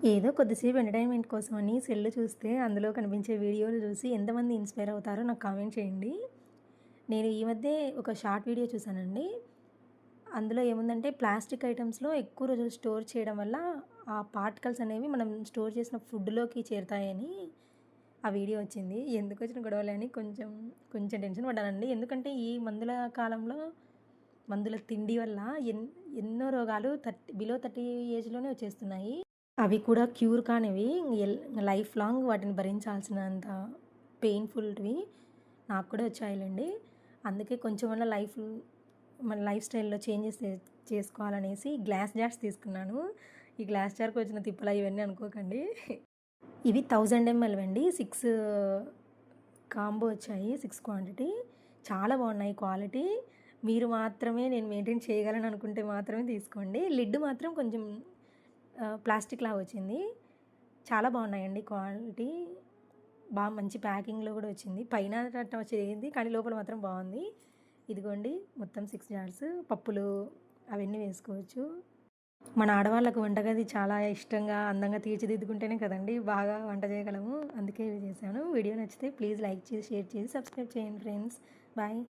ఏదో కొద్దిసేపు ఎంటర్‌టైన్‌మెంట్ కోసమని సెల్ చూస్తే, అందులో కనిపించే వీడియోలు చూసి ఎంతమంది ఇన్‌స్పైర్ అవుతారో నాకు కామెంట్ చేయండి. నేను ఈ మధ్యే ఒక షార్ట్ వీడియో చూసానండి. అందులో ఏముందంటే ప్లాస్టిక్ ఐటెమ్స్‌లో ఎక్కువ రోజులు స్టోర్ చేయడం వల్ల ఆ పార్టికల్స్ అనేవి మనం స్టోర్ చేసిన ఫుడ్‌లోకి చేరుతాయని ఆ వీడియో వచ్చింది. ఎందుకొచ్చిన గొడవలే అని కొంచెం టెన్షన్ పడ్డానండి. ఎందుకంటే ఈ మందుల కాలంలో మందుల తిండి వల్ల ఎన్నో రోగాలు బిలో 30 ఏజ్‌లోనే వచ్చేస్తున్నాయి. అవి కూడా క్యూర్ కానివి. లైఫ్ లాంగ్ వాటిని భరించాల్సినంత పెయిన్‌ఫుల్‌వి నాకు కూడా వచ్చాయిలెండి. అందుకే కొంచెమన్నా మన లైఫ్ స్టైల్‌లో చేంజెస్ చేసుకోవాలనేసి గ్లాస్ జార్స్ తీసుకున్నాను. ఈ గ్లాస్ జార్‌కి వచ్చిన తిప్పలా ఇవన్నీ అనుకోకండి. ఇవి 1000 ఎంఎల్ అండి. 6 కాంబో వచ్చాయి. 6 క్వాంటిటీ. చాలా బాగున్నాయి క్వాలిటీ. మీరు మాత్రమే నేను మెయింటైన్ చేయగలను అనుకుంటే మాత్రమే తీసుకోండి. లిడ్ మాత్రం కొంచెం ప్లాస్టిక్‌లాగా వచ్చింది. చాలా బాగున్నాయండి క్వాలిటీ. మంచి ప్యాకింగ్‌లో కూడా వచ్చింది. పైన చేరింది కానీ లోపల మాత్రం బాగుంది. ఇదిగోండి మొత్తం 6 జార్స్. పప్పులు అవన్నీ వేసుకోవచ్చు. మన ఆడవాళ్ళకు వంటగది చాలా ఇష్టంగా, అందంగా తీర్చిదిద్దుకుంటేనే కదండీ బాగా వంట చేయగలము. అందుకే ఇవి చేశాను. వీడియో నచ్చితే ప్లీజ్ లైక్ చేసి, షేర్ చేసి, సబ్స్క్రైబ్ చేయండి ఫ్రెండ్స్. బాయ్.